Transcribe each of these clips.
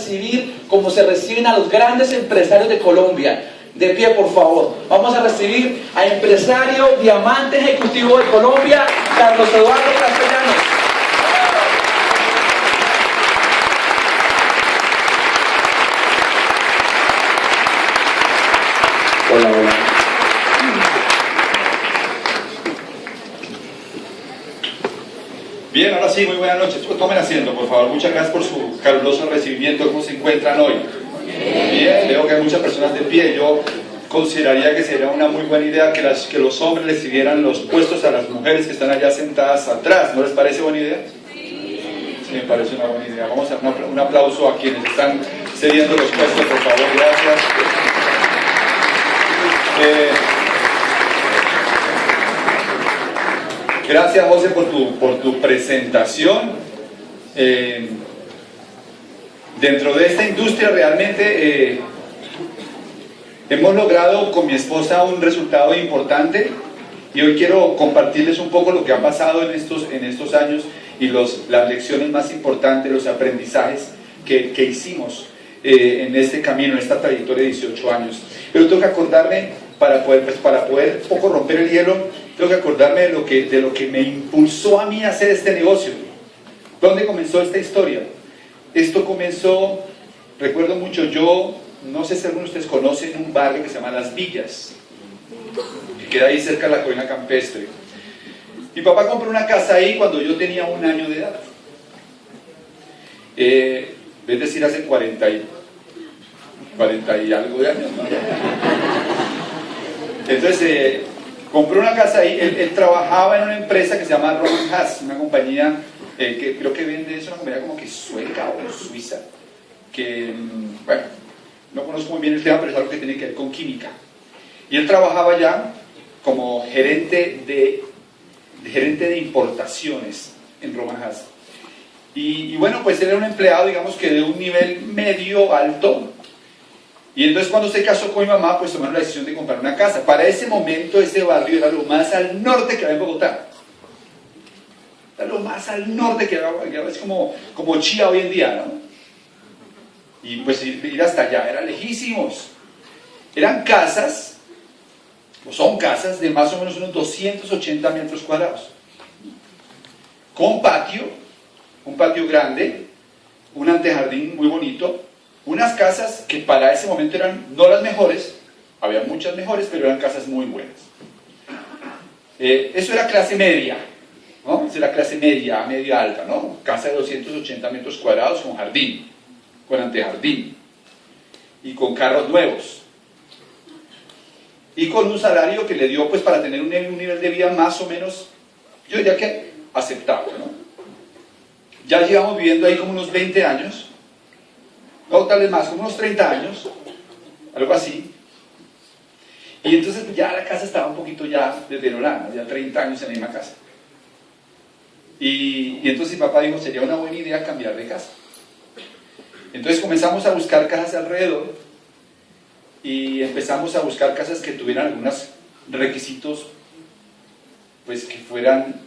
recibir como se reciben a los grandes empresarios de Colombia. De pie, por favor. Vamos a recibir a empresario, diamante ejecutivo de Colombia, Carlos Eduardo Castellanos. Hola, hola. Bien, ahora sí, muy buenas noches. Tomen asiento, por favor. Muchas gracias por su caluroso recibimiento. ¿Cómo se encuentran hoy? Bien, veo que hay muchas personas de pie. Yo consideraría que sería una muy buena idea que los hombres les cedieran los puestos a las mujeres que están allá sentadas atrás. ¿No les parece buena idea? Sí, me parece una buena idea. Vamos a dar un aplauso a quienes están cediendo los puestos, por favor. Gracias. Gracias, José, por tu presentación. Dentro de esta industria realmente hemos logrado con mi esposa un resultado importante y hoy quiero compartirles un poco lo que ha pasado en estos años y las lecciones más importantes, los aprendizajes que hicimos en este camino, en esta trayectoria de 18 años. Pero tengo que acordarme, para poder un poco romper el hielo, tengo que acordarme de lo que me impulsó a mí a hacer este negocio. ¿Dónde comenzó esta historia? Esto comenzó, recuerdo mucho, yo, no sé si algunos de ustedes conocen un barrio que se llama Las Villas, que queda ahí cerca de la Colina Campestre. Mi papá compró una casa ahí cuando yo tenía 1 año de edad. Es decir, hace 40 y algo de años, ¿no? Entonces, compró una casa ahí. Él trabajaba en una empresa que se llama Roman Haas, una compañía que creo que vende, es una compañía como que sueca o suiza, que, bueno, no conozco muy bien el tema, pero es algo que tiene que ver con química. Y él trabajaba ya como gerente de importaciones en Roman Haas. Y bueno, pues él era un empleado, digamos que de un nivel medio alto. Y entonces cuando se casó con mi mamá, pues tomaron la decisión de comprar una casa. Para ese momento ese barrio era lo más al norte que había en Bogotá. Era lo más al norte que había, es como Chía hoy en día, ¿no? Y pues ir hasta allá, eran lejísimos. Eran casas, o son casas de más o menos unos 280 metros cuadrados. Con patio, un patio grande, un antejardín muy bonito. Unas casas que para ese momento eran no las mejores, había muchas mejores, pero eran casas muy buenas. Eso era clase media, ¿no? Eso era clase media, media alta, ¿no? Casa de 280 metros cuadrados con jardín, con antejardín, y con carros nuevos. Y con un salario que le dio, pues, para tener un nivel de vida más o menos, yo diría que aceptable, ¿no? Ya llevamos viviendo ahí como unos 20 años. No, tal vez más, como unos 30 años, algo así. Y entonces ya la casa estaba un poquito ya deteriorada, ¿no? Ya 30 años en la misma casa. Y entonces mi papá dijo, sería una buena idea cambiar de casa. Entonces comenzamos a buscar casas alrededor y empezamos a buscar casas que tuvieran algunos requisitos, pues que fueran,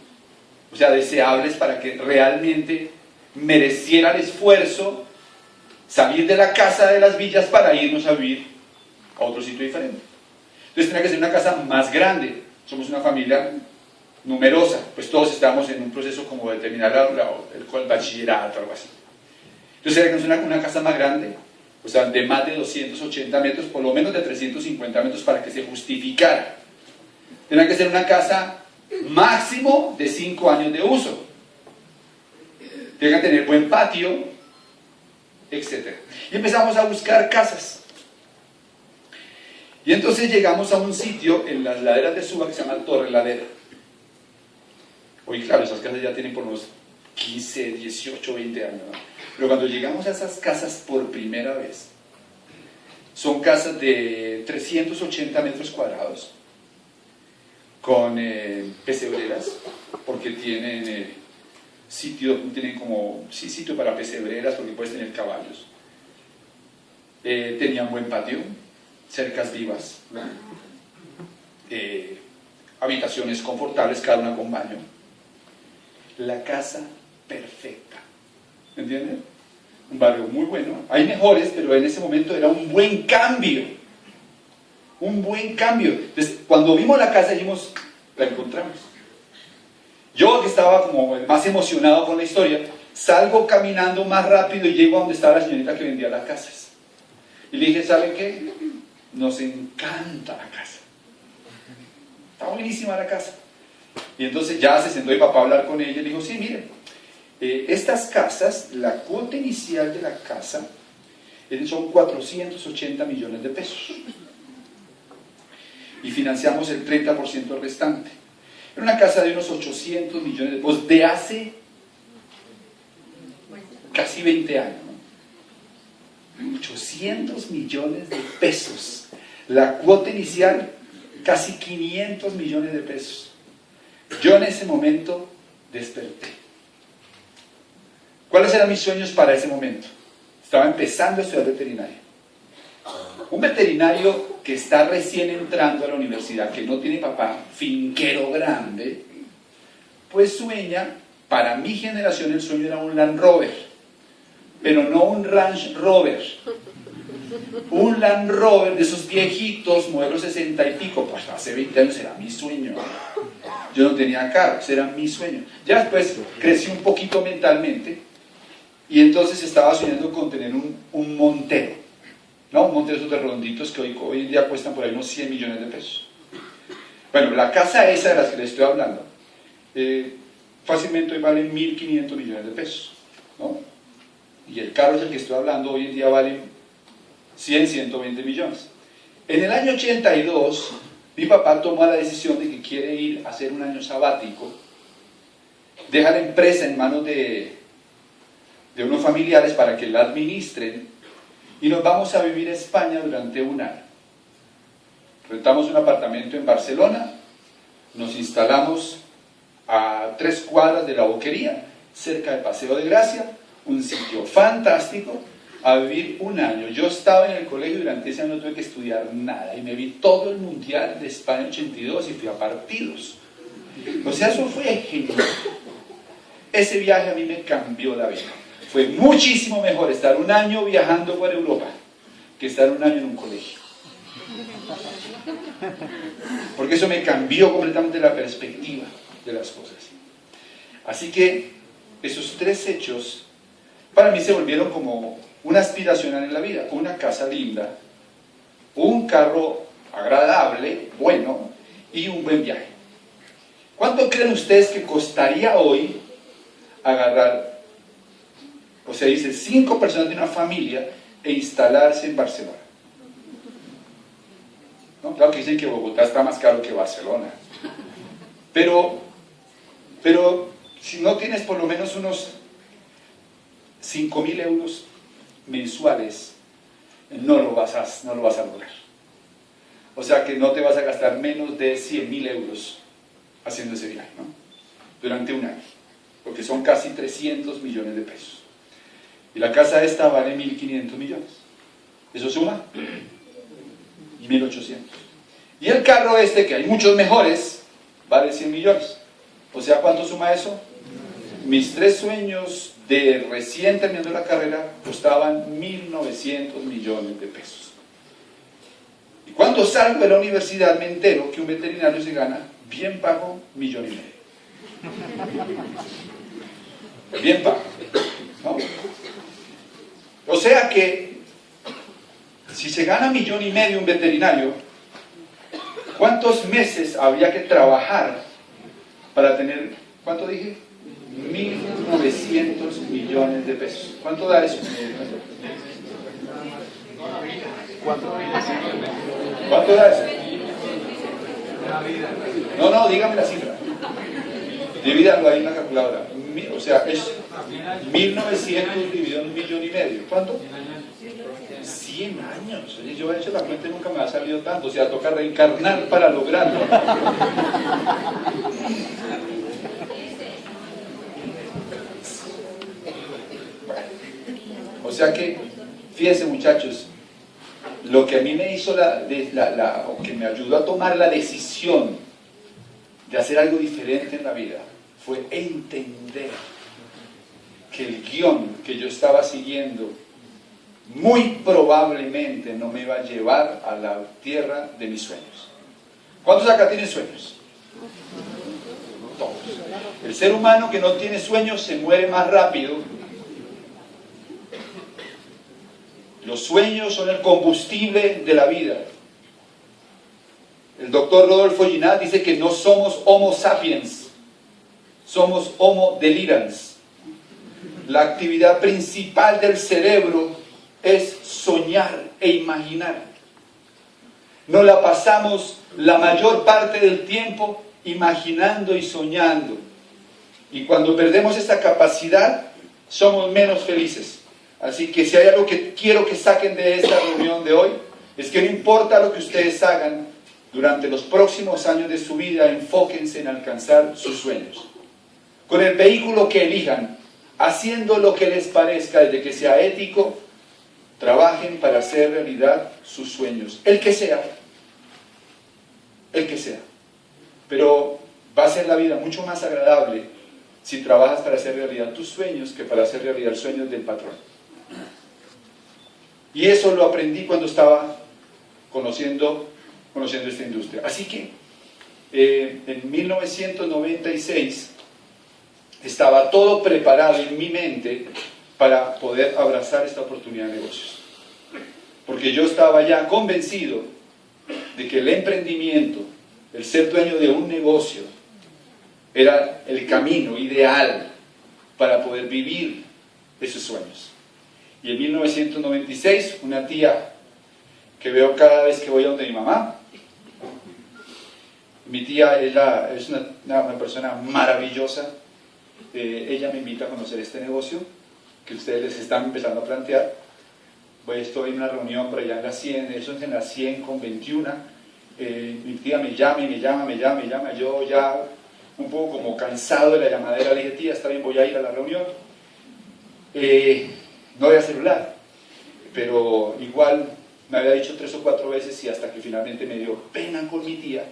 o sea, deseables para que realmente mereciera el esfuerzo salir de la casa de Las Villas para irnos a vivir a otro sitio diferente. Entonces tenía que ser una casa más grande. Somos una familia numerosa, pues todos estábamos en un proceso como de terminar el bachillerato o algo así. Entonces tenía que ser una casa más grande, o sea, de más de 280 metros, por lo menos de 350 metros para que se justificara. Tenía que ser una casa máximo de 5 años de uso. Tenía que tener buen patio, etc. Y empezamos a buscar casas. Y entonces llegamos a un sitio en las laderas de Suba que se llama Torre Ladera. Hoy, claro, esas casas ya tienen por unos 15, 18, 20 años, ¿no? Pero cuando llegamos a esas casas por primera vez, son casas de 380 metros cuadrados, con pesebreras, porque tienen sitio para pesebreras, porque puedes tener caballos. Tenían buen patio, cercas vivas, ¿no? Habitaciones confortables, cada una con baño. La casa perfecta, ¿entienden? un barrio muy bueno. Hay mejores, pero en ese momento era un buen cambio. Un buen cambio. Entonces, cuando vimos la casa, dijimos, la encontramos. Yo, que estaba como el más emocionado con la historia, salgo caminando más rápido y llego a donde estaba la señorita que vendía las casas. Y le dije, ¿saben qué? Nos encanta la casa. Está buenísima la casa. Y entonces ya se sentó mi papá a hablar con ella y le dijo, sí, miren, estas casas, la cuota inicial de la casa son 480 millones de pesos. Y financiamos el 30% restante. Era una casa de unos 800 millones de pesos de hace casi 20 años. ¿No? 800 millones de pesos. La cuota inicial, casi 500 millones de pesos. Yo en ese momento desperté. ¿Cuáles eran mis sueños para ese momento? Estaba empezando a estudiar veterinaria. Un veterinario que está recién entrando a la universidad, que no tiene papá, finquero grande, pues sueña, para mi generación el sueño era un Land Rover, pero no un Range Rover, un Land Rover de esos viejitos, modelo 60 y pico, pues hace 20 años era mi sueño. Yo no tenía carro, ese era mi sueño. Ya después crecí un poquito mentalmente y entonces estaba soñando con tener un Montero, ¿no? Un Montero esos de redonditos que hoy en día cuestan por ahí unos 100 millones de pesos. Bueno, la casa esa de las que les estoy hablando, fácilmente hoy vale 1.500 millones de pesos, ¿no? Y el carro del que estoy hablando hoy en día vale 100, 120 millones. En el año 82, mi papá toma la decisión de que quiere ir a hacer un año sabático, deja la empresa en manos de unos familiares para que la administren y nos vamos a vivir a España durante un año. Rentamos un apartamento en Barcelona, nos instalamos a 3 cuadras de la Boquería, cerca del Paseo de Gracia, un sitio fantástico, a vivir un año. Yo estaba en el colegio y durante ese año no tuve que estudiar nada y me vi todo el Mundial de España 82 y fui a partidos. O sea, eso fue genial. Ese viaje a mí me cambió la vida. Fue muchísimo mejor estar un año viajando por Europa que estar un año en un colegio. Porque eso me cambió completamente la perspectiva de las cosas. Así que esos 3 hechos para mí se volvieron como una aspiracional en la vida: una casa linda, un carro agradable, bueno, y un buen viaje. ¿Cuánto creen ustedes que costaría hoy agarrar, o sea, dice 5 personas de una familia e instalarse en Barcelona? ¿No? Claro que dicen que Bogotá está más caro que Barcelona, pero si no tienes por lo menos unos 5.000 euros mensuales, no lo vas a lograr. O sea que no te vas a gastar menos de 100.000 euros haciendo ese viaje, ¿no? Durante un año, porque son casi 300 millones de pesos. Y la casa esta vale 1.500 millones. ¿Eso suma? 1.800. Y el carro este, que hay muchos mejores, vale 100 millones. O sea, ¿cuánto suma eso? Mis 3 sueños de recién terminando la carrera costaban 1.900 millones de pesos. Y cuando salgo de la universidad me entero que un veterinario se gana bien pago 1,5 millones. Bien pago, ¿no? O sea que si se gana 1,5 millones un veterinario, ¿cuántos meses habría que trabajar para tener, ¿cuánto dije? 1.900 millones de pesos. ¿Cuánto da eso? ¿Cuánto da eso? No, dígame la cifra. Divídalo ahí en la calculadora. O sea, es 1.900 dividido en 1,5 millones. ¿Cuánto? 100 años. Oye, yo he hecho la cuenta y nunca me ha salido tanto. O sea, toca reencarnar para lograrlo. O sea que, fíjense muchachos, lo que a mí me hizo o que me ayudó a tomar la decisión de hacer algo diferente en la vida fue entender que el guión que yo estaba siguiendo muy probablemente no me iba a llevar a la tierra de mis sueños. ¿Cuántos acá tienen sueños? Todos. El ser humano que no tiene sueños se muere más rápido. Los sueños son el combustible de la vida. El doctor Rodolfo Ginás dice que no somos Homo sapiens, somos Homo delirans. La actividad principal del cerebro es soñar e imaginar. Nos la pasamos la mayor parte del tiempo imaginando y soñando. Y cuando perdemos esa capacidad, somos menos felices. Así que si hay algo que quiero que saquen de esta reunión de hoy, es que no importa lo que ustedes hagan, durante los próximos años de su vida, enfóquense en alcanzar sus sueños. Con el vehículo que elijan, haciendo lo que les parezca, desde que sea ético, trabajen para hacer realidad sus sueños. El que sea. El que sea. Pero va a ser la vida mucho más agradable si trabajas para hacer realidad tus sueños que para hacer realidad los sueños del patrón. Y eso lo aprendí cuando estaba conociendo esta industria. Así que en 1996 estaba todo preparado en mi mente para poder abrazar esta oportunidad de negocios. Porque yo estaba ya convencido de que el emprendimiento, el ser dueño de un negocio, era el camino ideal para poder vivir esos sueños. Y en 1996, una tía que veo cada vez que voy a donde mi mamá, mi tía es una persona maravillosa, ella me invita a conocer este negocio que ustedes les están empezando a plantear. Estoy en una reunión por allá en la 100, eso es en la 100 con 21, mi tía me llama, yo ya un poco como cansado de la llamadera le dije, tía, está bien, voy a ir a la reunión. No había celular, pero igual me había dicho 3 o 4 veces y hasta que finalmente me dio pena con mi tía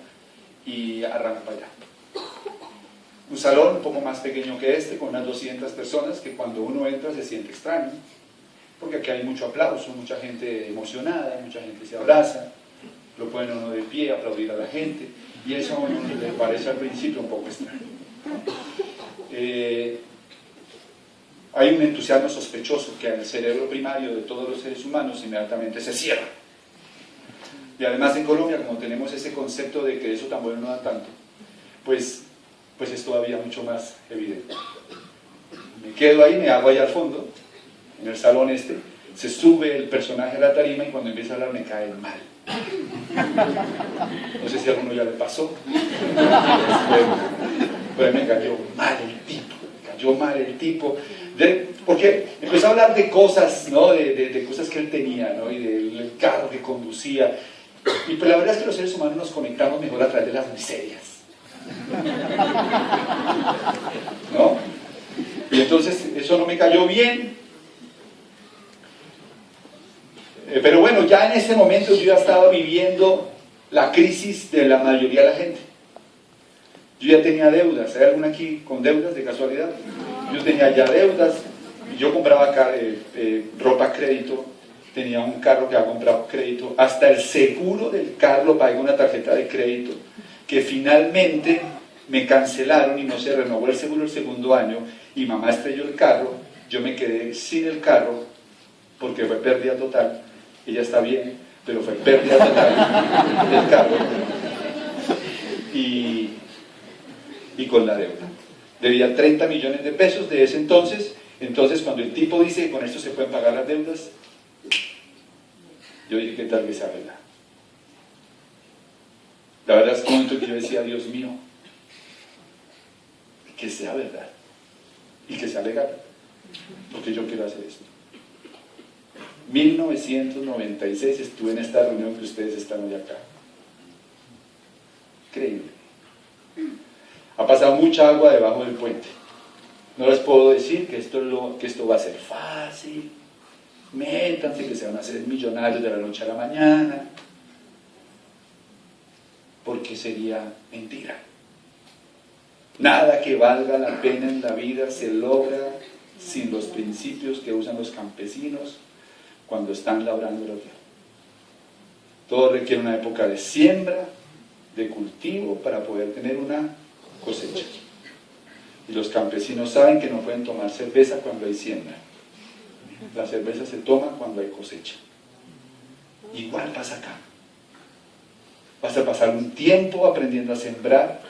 y arranco para allá. Un salón un poco más pequeño que este, con unas 200 personas, que cuando uno entra se siente extraño, porque aquí hay mucho aplauso, mucha gente emocionada, mucha gente se abraza, lo ponen uno de pie, aplaudir a la gente, y eso a uno le parece al principio un poco extraño. Hay un entusiasmo sospechoso que en el cerebro primario de todos los seres humanos inmediatamente se cierra. Y además en Colombia, como tenemos ese concepto de que eso tan bueno no da tanto, pues es todavía mucho más evidente. Me quedo ahí, me hago ahí al fondo, en el salón este, se sube el personaje a la tarima y cuando empieza a hablar me cae mal. No sé si a alguno ya le pasó, pero me cayó mal el tipo, porque empezó a hablar de cosas, ¿no? de cosas que él tenía, ¿no? Y del carro que conducía, y pues la verdad es que los seres humanos nos conectamos mejor a través de las miserias, ¿no? Y entonces eso no me cayó bien, pero bueno, ya en ese momento yo ya estaba viviendo la crisis de la mayoría de la gente. Yo ya tenía deudas. ¿Hay alguna aquí con deudas de casualidad? Yo tenía ya deudas, yo compraba ropa a crédito, tenía un carro que había comprado a crédito, hasta el seguro del carro pagué una tarjeta de crédito, que finalmente me cancelaron y no se renovó el seguro el segundo año, y mamá estrelló el carro, yo me quedé sin el carro, porque fue pérdida total. Ella está bien, pero fue pérdida total del carro. Y con la deuda. Debía 30 millones de pesos de ese entonces. Entonces, cuando el tipo dice que con esto se pueden pagar las deudas, yo dije que tal vez sea verdad. La verdad es que un momento que yo decía, Dios mío, que sea verdad y que sea legal, porque yo quiero hacer esto. 1996 estuve en esta reunión que ustedes están hoy acá. Increíble. Ha pasado mucha agua debajo del puente. No les puedo decir que esto va a ser fácil. Métanse que se van a hacer millonarios de la noche a la mañana. Porque sería mentira. Nada que valga la pena en la vida se logra sin los principios que usan los campesinos cuando están labrando la tierra. Todo requiere una época de siembra, de cultivo, para poder tener una cosecha. Y los campesinos saben que no pueden tomar cerveza cuando hay siembra. La cerveza se toma cuando hay cosecha. Igual pasa acá. Vas a pasar un tiempo aprendiendo a sembrar,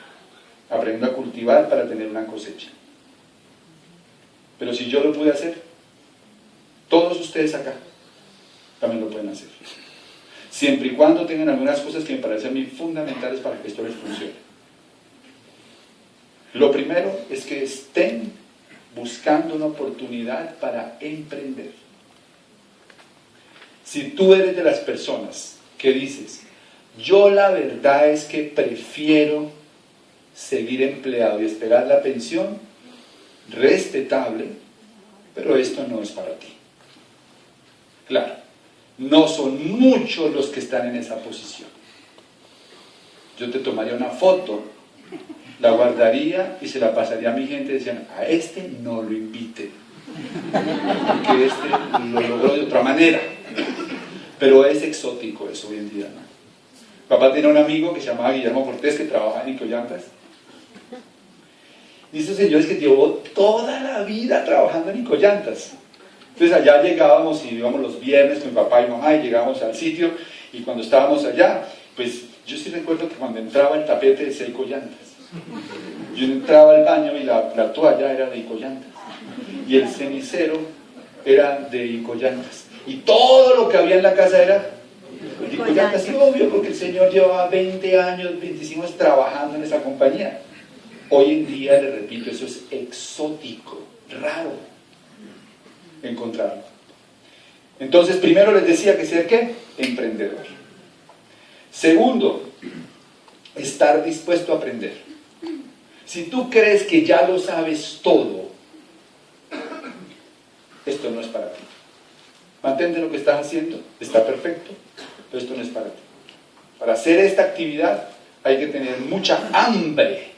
aprendiendo a cultivar para tener una cosecha. Pero si yo lo pude hacer, todos ustedes acá también lo pueden hacer. Siempre y cuando tengan algunas cosas que me parecen a mí fundamentales para que esto les funcione. Lo primero es que estén buscando una oportunidad para emprender. Si tú eres de las personas que dices, yo la verdad es que prefiero seguir empleado y esperar la pensión, respetable, pero esto no es para ti. Claro, no son muchos los que están en esa posición. Yo te tomaría una foto, la guardaría y se la pasaría a mi gente, decían, a este no lo inviten, porque este lo logró de otra manera. Pero es exótico eso hoy en día, ¿no? Papá tenía un amigo que se llamaba Guillermo Cortés, que trabajaba en Incoyantas. Y esos señores que llevó toda la vida trabajando en Incoyantas. Entonces allá llegábamos y íbamos los viernes con mi papá y mamá y llegábamos al sitio, y cuando estábamos allá, pues yo sí recuerdo que cuando entraba el tapete decía Incoyantas. Yo entraba al baño y la toalla era de Incoyantas. Y el cenicero era de Incoyantas. Y todo lo que había en la casa era de Incoyantas. Sí, obvio, porque el señor llevaba 20 años, 25 años trabajando en esa compañía. Hoy en día, le repito, eso es exótico, raro encontrarlo. Entonces, primero les decía que ser ¿qué? Emprendedor. Segundo, estar dispuesto a aprender. Si tú crees que ya lo sabes todo, esto no es para ti. Mantente lo que estás haciendo, está perfecto, pero esto no es para ti. Para hacer esta actividad hay que tener mucha hambre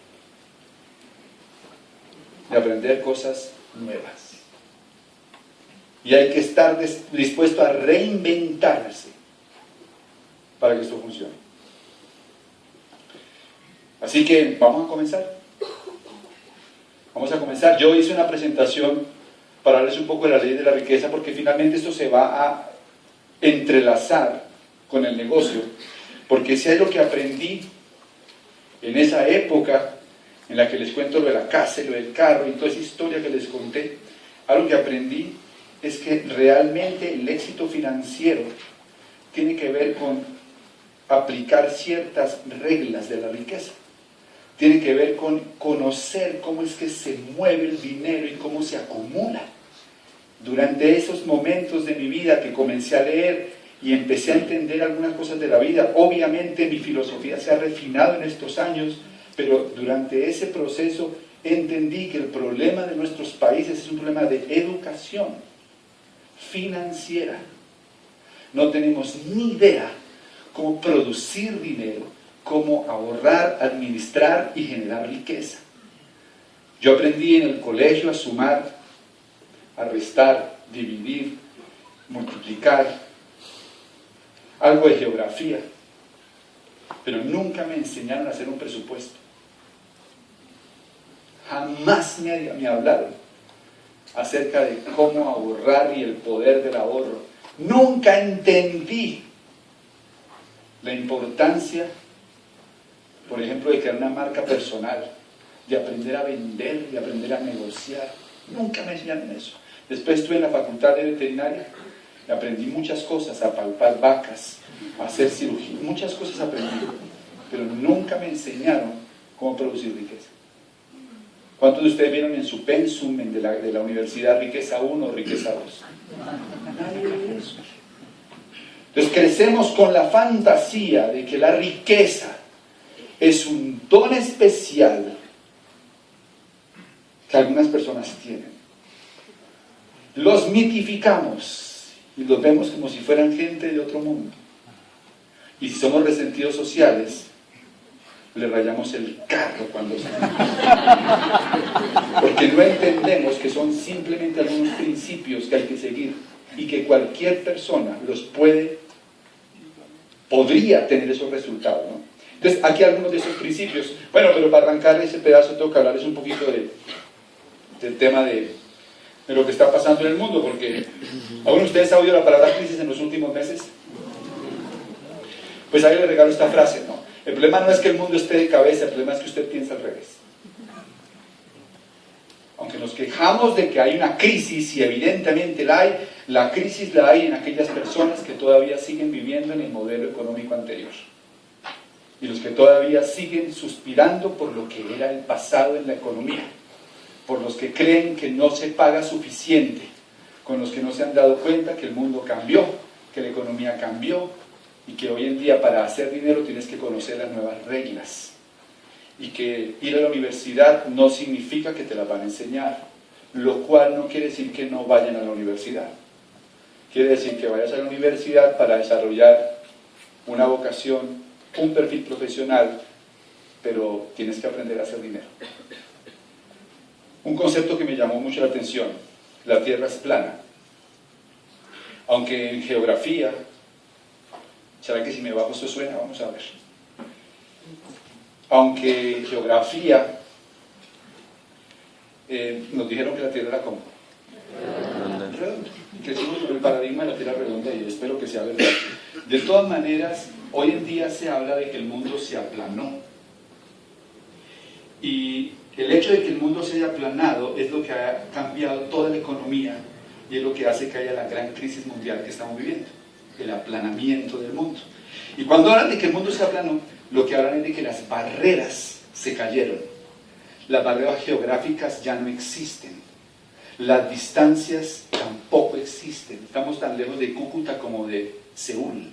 de aprender cosas nuevas. Y hay que estar dispuesto a reinventarse para que esto funcione. Así que vamos a comenzar. Vamos a comenzar. Yo hice una presentación para hablarles un poco de la ley de la riqueza, porque finalmente esto se va a entrelazar con el negocio, porque si hay lo que aprendí en esa época en la que les cuento lo de la casa y lo del carro y toda esa historia que les conté, algo que aprendí es que realmente el éxito financiero tiene que ver con aplicar ciertas reglas de la riqueza. Tiene que ver con conocer cómo es que se mueve el dinero y cómo se acumula. Durante esos momentos de mi vida que comencé a leer y empecé a entender algunas cosas de la vida, obviamente mi filosofía se ha refinado en estos años, pero durante ese proceso entendí que el problema de nuestros países es un problema de educación financiera. No tenemos ni idea cómo producir dinero, cómo ahorrar, administrar y generar riqueza. Yo aprendí en el colegio a sumar, a restar, dividir, multiplicar, algo de geografía, pero nunca me enseñaron a hacer un presupuesto. Jamás me hablaron acerca de cómo ahorrar y el poder del ahorro. Nunca entendí la importancia, por ejemplo, de crear una marca personal, de aprender a vender, de aprender a negociar. Nunca me enseñaron eso. Después estuve en la facultad de veterinaria y aprendí muchas cosas, a palpar vacas, a hacer cirugía, muchas cosas aprendí, pero nunca me enseñaron cómo producir riqueza. ¿Cuántos de ustedes vieron en su pensum de la universidad riqueza 1 o riqueza 2? Nadie ve eso. Entonces crecemos con la fantasía de que la riqueza es un don especial que algunas personas tienen. Los mitificamos y los vemos como si fueran gente de otro mundo. Y si somos resentidos sociales, le rayamos el carro cuando salimos. porque no entendemos que son simplemente algunos principios que hay que seguir y que cualquier persona los podría tener esos resultados, ¿no? Entonces, aquí algunos de esos principios. Bueno, pero para arrancar ese pedazo tengo que hablarles un poquito del tema de lo que está pasando en el mundo, porque ¿alguno de ustedes ha oído la palabra crisis en los últimos meses? Pues ahí le regalo esta frase, ¿no? El problema no es que el mundo esté de cabeza, el problema es que usted piensa al revés. Aunque nos quejamos de que hay una crisis, y evidentemente la crisis la hay en aquellas personas que todavía siguen viviendo en el modelo económico anterior. Y los que todavía siguen suspirando por lo que era el pasado en la economía, por los que creen que no se paga suficiente, con los que no se han dado cuenta que el mundo cambió, que la economía cambió, y que hoy en día para hacer dinero tienes que conocer las nuevas reglas, y que ir a la universidad no significa que te las van a enseñar, lo cual no quiere decir que no vayan a la universidad. Quiere decir que vayas a la universidad para desarrollar una vocación, un perfil profesional, pero tienes que aprender a hacer dinero. Un concepto que me llamó mucho la atención: la Tierra es plana. Aunque en geografía, ¿será que si me bajo eso suena? Vamos a ver. Aunque en geografía nos dijeron que la Tierra era como redonda, y crecimos con el paradigma de la Tierra redonda, y espero que sea verdad. De todas maneras, hoy en día se habla de que el mundo se aplanó, y el hecho de que el mundo se haya aplanado es lo que ha cambiado toda la economía, y es lo que hace que haya la gran crisis mundial que estamos viviendo, el aplanamiento del mundo. Y cuando hablan de que el mundo se aplanó, lo que hablan es de que las barreras se cayeron. Las barreras geográficas ya no existen. Las distancias tampoco existen. Estamos tan lejos de Cúcuta como de Seúl.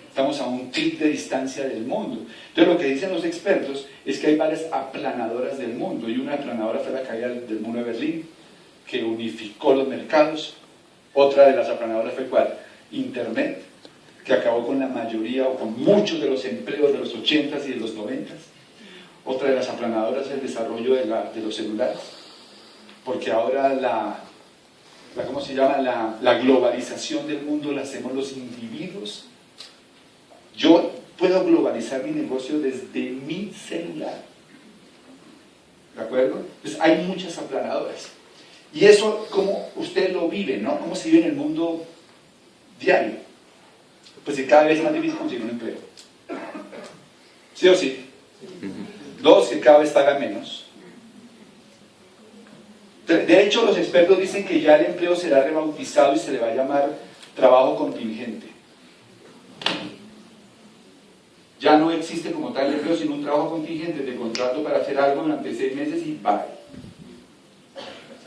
Estamos a un clic de distancia del mundo. Entonces lo que dicen los expertos es que hay varias aplanadoras del mundo, y una aplanadora fue la caída del muro de Berlín, que unificó los mercados. Otra de las aplanadoras fue ¿cuál? Internet, que acabó con la mayoría o con muchos de los empleos de los 80s y de los 90s. Otra de las aplanadoras es el desarrollo de los celulares, porque ahora ¿cómo se llama? La globalización del mundo la hacemos los individuos. Yo puedo globalizar mi negocio desde mi celular, ¿de acuerdo? Entonces hay muchas aplanadoras, y eso como usted lo vive, ¿no? ¿Cómo se vive en el mundo diario? Pues que cada vez es más difícil conseguir un empleo. ¿Sí o sí? Dos, que cada vez pagan menos. De hecho, los expertos dicen que ya el empleo será rebautizado y se le va a llamar trabajo contingente. Ya no existe como tal el empleo, sino un trabajo contingente de contrato para hacer algo durante 6 meses y bye.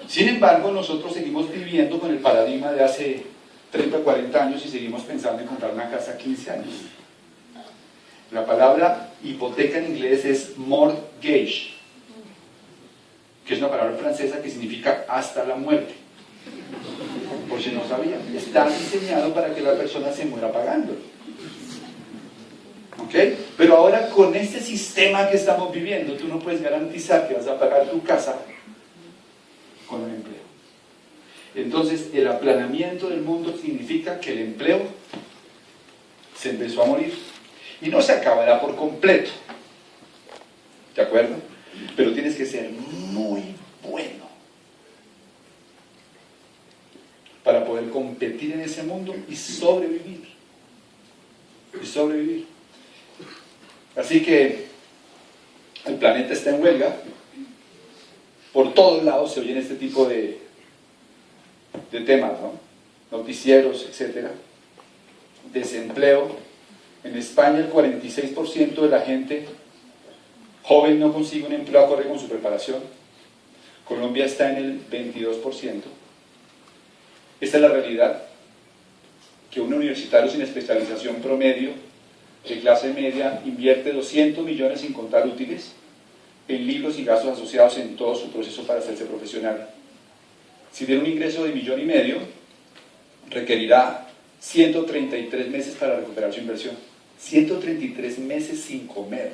Sin embargo, nosotros seguimos viviendo con el paradigma de hace 30 o 40 años y seguimos pensando en comprar una casa a 15 años. La palabra hipoteca en inglés es mortgage, que es una palabra francesa que significa hasta la muerte. Por si no sabían, está diseñado para que la persona se muera pagando. ¿Ok? Pero ahora con este sistema que estamos viviendo, tú no puedes garantizar que vas a pagar tu casa con un empleo. Entonces, el aplanamiento del mundo significa que el empleo se empezó a morir. Y no se acabará por completo, ¿de acuerdo? Pero tienes que ser muy bueno para poder competir en ese mundo y sobrevivir. Y sobrevivir. Así que el planeta está en huelga. Por todos lados se oyen este tipo de temas, ¿no? Noticieros, etcétera. Desempleo. En España el 46% de la gente joven no consigue un empleo acorde con su preparación. Colombia está en el 22%. Esta es la realidad, que un universitario sin especialización promedio de clase media invierte 200 millones sin contar útiles en libros y gastos asociados en todo su proceso para hacerse profesional. Si tiene un ingreso de 1,5 millones, requerirá 133 meses para recuperar su inversión. 133 meses sin comer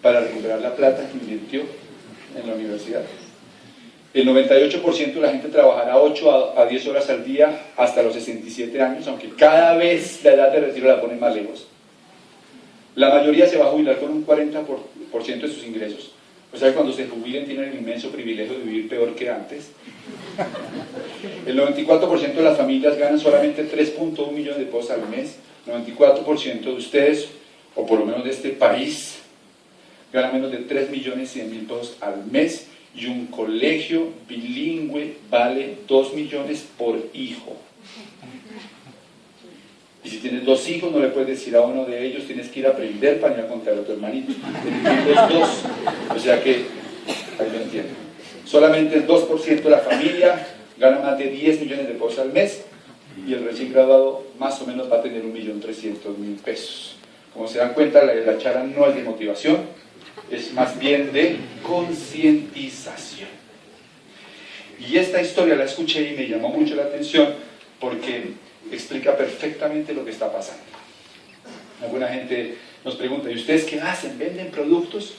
para recuperar la plata que invirtió en la universidad. El 98% de la gente trabajará 8 a 10 horas al día hasta los 67 años, aunque cada vez la edad de retiro la ponen más lejos. La mayoría se va a jubilar con un 40% de sus ingresos. O sea que cuando se jubilen tienen el inmenso privilegio de vivir peor que antes. El 94% de las familias ganan solamente 3.1 millones de pesos al mes. 94% de ustedes, o por lo menos de este país, ganan menos de 3.100.000 pesos al mes. Y un colegio bilingüe vale 2 millones por hijo. Y si tienes 2 hijos, no le puedes decir a uno de ellos, tienes que ir a aprender para ir a contar a tu hermanito. Tienes los 2. O sea que, ahí lo entiendo. Solamente el 2% de la familia gana más de 10 millones de pesos al mes, y el recién graduado más o menos va a tener 1.300.000 pesos. Como se dan cuenta, la charla no es de motivación, es más bien de concientización. Y esta historia la escuché y me llamó mucho la atención porque explica perfectamente lo que está pasando. Alguna gente nos pregunta, ¿y ustedes qué hacen? ¿Venden productos?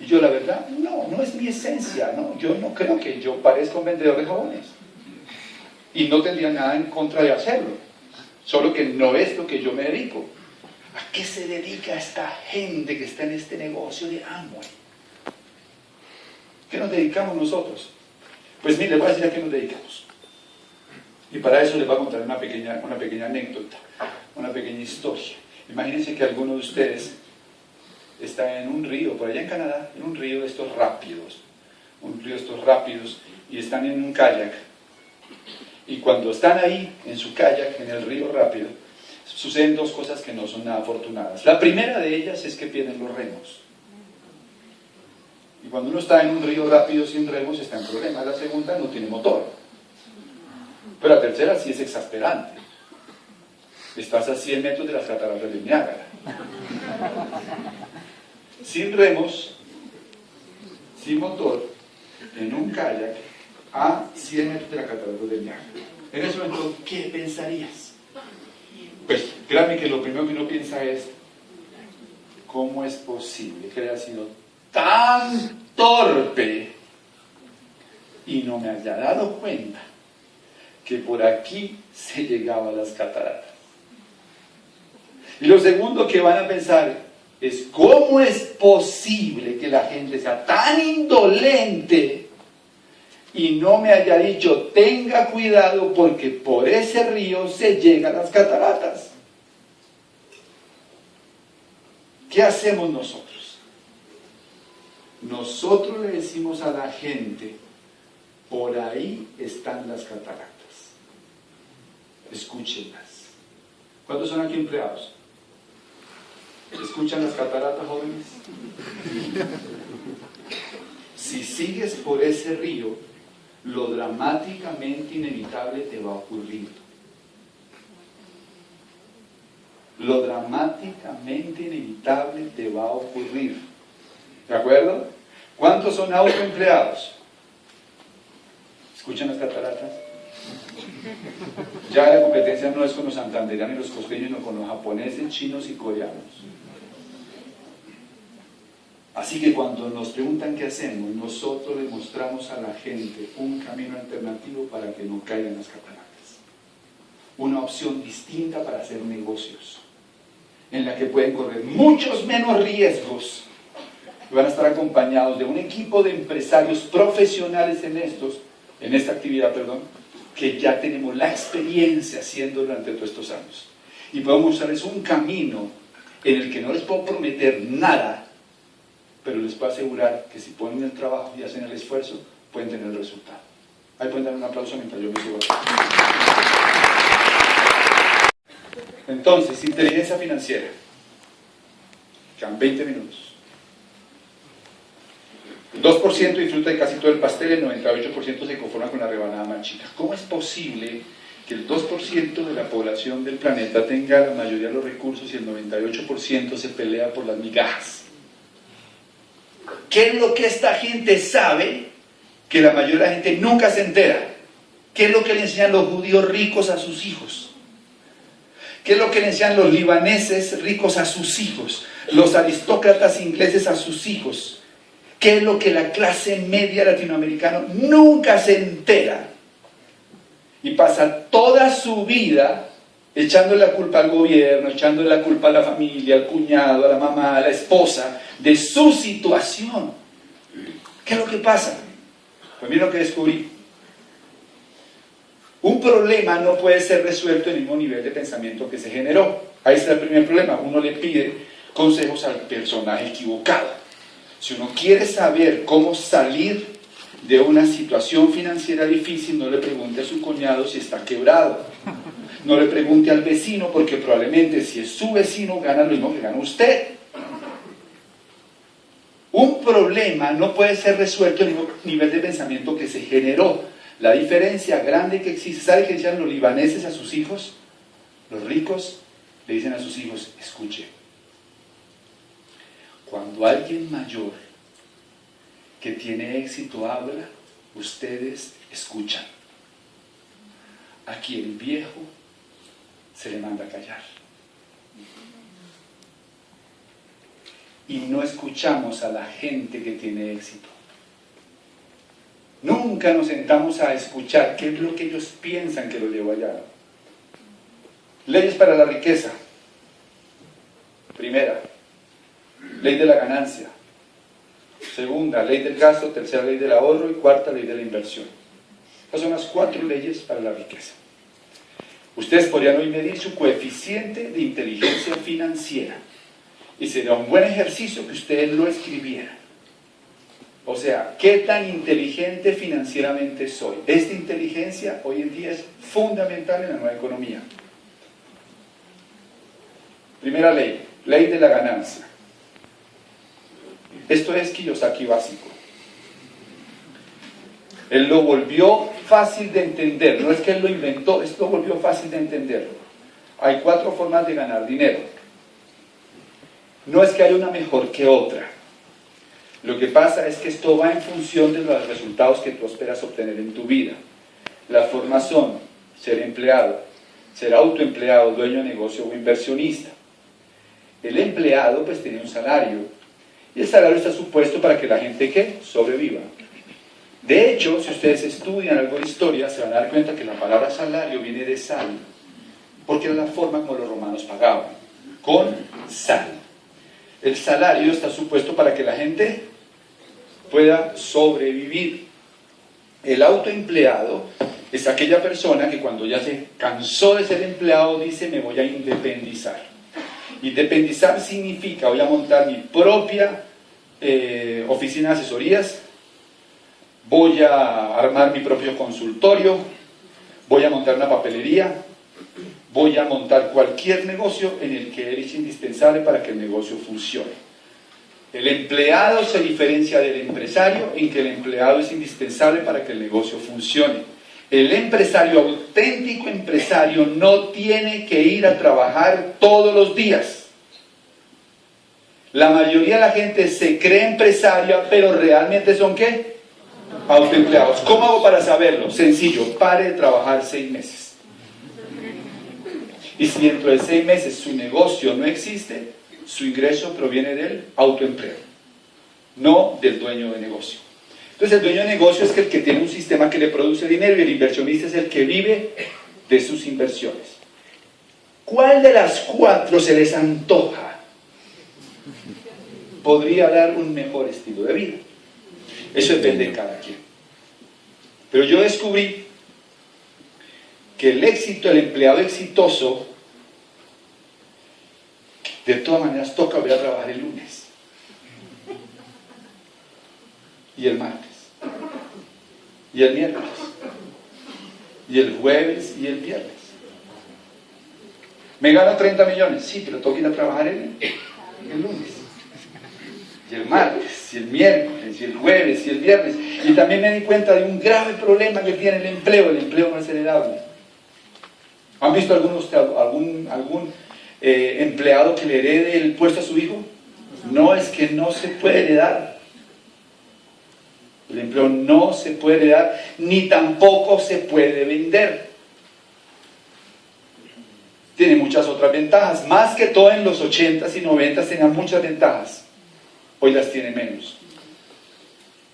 Y yo, la verdad, no es mi esencia, ¿no? Yo no creo que yo parezca un vendedor de jabones. Y no tendría nada en contra de hacerlo. Solo que no es lo que yo me dedico. ¿A qué se dedica esta gente que está en este negocio de Amway? ¿Qué nos dedicamos nosotros? Pues mire, les voy a decir a qué nos dedicamos. Y para eso les voy a contar una pequeña anécdota, una pequeña historia. Imagínense que alguno de ustedes está en un río, por allá en Canadá, en un río de estos rápidos, y están en un kayak. Y cuando están ahí, en su kayak, en el río rápido, suceden 2 cosas que no son nada afortunadas. La primera de ellas es que pierden los remos. Y cuando uno está en un río rápido sin remos, está en problemas. La segunda no tiene motor. Pero la tercera sí es exasperante. Estás a 100 metros de las cataratas del Niágara. Sin remos, sin motor, en un kayak, a 100 metros de la catarata del Niágara. En ese momento, ¿qué pensarías? Pues créanme que lo primero que uno piensa es, ¿cómo es posible que haya sido tan torpe y no me haya dado cuenta que por aquí se llegaba a las cataratas? Y lo segundo que van a pensar es, ¿cómo es posible que la gente sea tan indolente y no me haya dicho, tenga cuidado porque por ese río se llega a las cataratas? ¿Qué hacemos nosotros? Nosotros le decimos a la gente, por ahí están las cataratas. Escúchenlas. ¿Cuántos son aquí empleados? ¿Escuchan las cataratas, jóvenes? Si sigues por ese río, lo dramáticamente inevitable te va a ocurrir. Lo dramáticamente inevitable te va a ocurrir. ¿De acuerdo? ¿Cuántos son autoempleados? ¿Escuchan las cataratas? Ya la competencia no es con los santandereanos y los costeños, sino con los japoneses, chinos y coreanos. Así que cuando nos preguntan qué hacemos, nosotros le mostramos a la gente un camino alternativo para que no caigan las cataratas. Una opción distinta para hacer negocios, en la que pueden correr muchos menos riesgos. Y van a estar acompañados de un equipo de empresarios profesionales en esta actividad, que ya tenemos la experiencia haciendo durante todos estos años. Y podemos mostrarles un camino en el que no les puedo prometer nada, pero les puedo asegurar que si ponen el trabajo y hacen el esfuerzo, pueden tener el resultado. Ahí pueden dar un aplauso mientras yo me subo aquí. Entonces, inteligencia financiera. Quedan 20 minutos. El 2% disfruta de casi todo el pastel, el 98% se conforma con la rebanada más chica. ¿Cómo es posible que el 2% de la población del planeta tenga la mayoría de los recursos y el 98% se pelea por las migajas? ¿Qué es lo que esta gente sabe que la mayoría de la gente nunca se entera? ¿Qué es lo que le enseñan los judíos ricos a sus hijos? ¿Qué es lo que le enseñan los libaneses ricos a sus hijos? Los aristócratas ingleses a sus hijos. ¿Qué es lo que la clase media latinoamericana nunca se entera? Y pasa toda su vida echándole la culpa al gobierno, echándole la culpa a la familia, al cuñado, a la mamá, a la esposa, de su situación. ¿Qué es lo que pasa? Pues mira lo que descubrí. Un problema no puede ser resuelto en el mismo nivel de pensamiento que se generó. Ahí está el primer problema. Uno le pide consejos al personaje equivocado. Si uno quiere saber cómo salir de una situación financiera difícil, no le pregunte a su cuñado si está quebrado. No le pregunte al vecino, porque probablemente si es su vecino gana lo mismo que gana usted. Un problema no puede ser resuelto en el mismo nivel de pensamiento que se generó. La diferencia grande que existe, ¿sabe qué dicen los libaneses a sus hijos? Los ricos le dicen a sus hijos, escuche, cuando alguien mayor que tiene éxito habla, ustedes escuchan. Aquí el viejo se le manda a callar. Y no escuchamos a la gente que tiene éxito. Nunca nos sentamos a escuchar qué es lo que ellos piensan que lo llevó allá. Leyes para la riqueza. Primera, ley de la ganancia. Segunda, ley del gasto. Tercera, ley del ahorro. Y cuarta, ley de la inversión. Estas son las 4 leyes para la riqueza. Ustedes podrían hoy medir su coeficiente de inteligencia financiera. Y sería un buen ejercicio que ustedes lo escribieran. O sea, ¿qué tan inteligente financieramente soy? Esta inteligencia hoy en día es fundamental en la nueva economía. Primera ley, ley de la ganancia. Esto es Kiyosaki básico. Él lo volvió fácil de entender. No es que él lo inventó, esto lo volvió fácil de entender. Hay 4 formas de ganar dinero. No es que haya una mejor que otra. Lo que pasa es que esto va en función de los resultados que tú esperas obtener en tu vida. Las formas son ser empleado, ser autoempleado, dueño de negocio o inversionista. El empleado pues tiene un salario y el salario está supuesto para que la gente ¿qué? Sobreviva. De hecho, si ustedes estudian algo de historia se van a dar cuenta que la palabra salario viene de sal, porque era la forma como los romanos pagaban, con sal. El salario está supuesto para que la gente pueda sobrevivir. El autoempleado es aquella persona que cuando ya se cansó de ser empleado dice me voy a independizar. Independizar significa voy a montar mi propia oficina de asesorías, voy a armar mi propio consultorio, voy a montar una papelería, voy a montar cualquier negocio en el que él es indispensable para que el negocio funcione. El empleado se diferencia del empresario en que el empleado es indispensable para que el negocio funcione. El empresario, auténtico empresario, no tiene que ir a trabajar todos los días. La mayoría de la gente se cree empresaria, pero realmente son ¿qué? Autoempleados. ¿Cómo hago para saberlo? Sencillo, pare de trabajar 6 meses. Y si dentro de 6 meses su negocio no existe, su ingreso proviene del autoempleo, no del dueño de negocio. Entonces el dueño de negocio es el que tiene un sistema que le produce dinero y el inversionista es el que vive de sus inversiones. ¿Cuál de las 4 se les antoja? Podría dar un mejor estilo de vida. Eso depende de cada quien. Pero yo descubrí que el éxito, el empleado exitoso, de todas maneras toca volver a trabajar el lunes y el martes y el miércoles y el jueves y el viernes. Me gano 30 millones, sí, pero tengo que ir a trabajar el lunes y el martes y el miércoles y el jueves y el viernes. Y también me di cuenta de un grave problema que tiene el empleo no es heredable. ¿Han visto algún empleado que le herede el puesto a su hijo? No, es que no se puede heredar. El empleo no se puede heredar, ni tampoco se puede vender. Tiene muchas otras ventajas, más que todo en los 80s y 90s tenía muchas ventajas, hoy las tiene menos.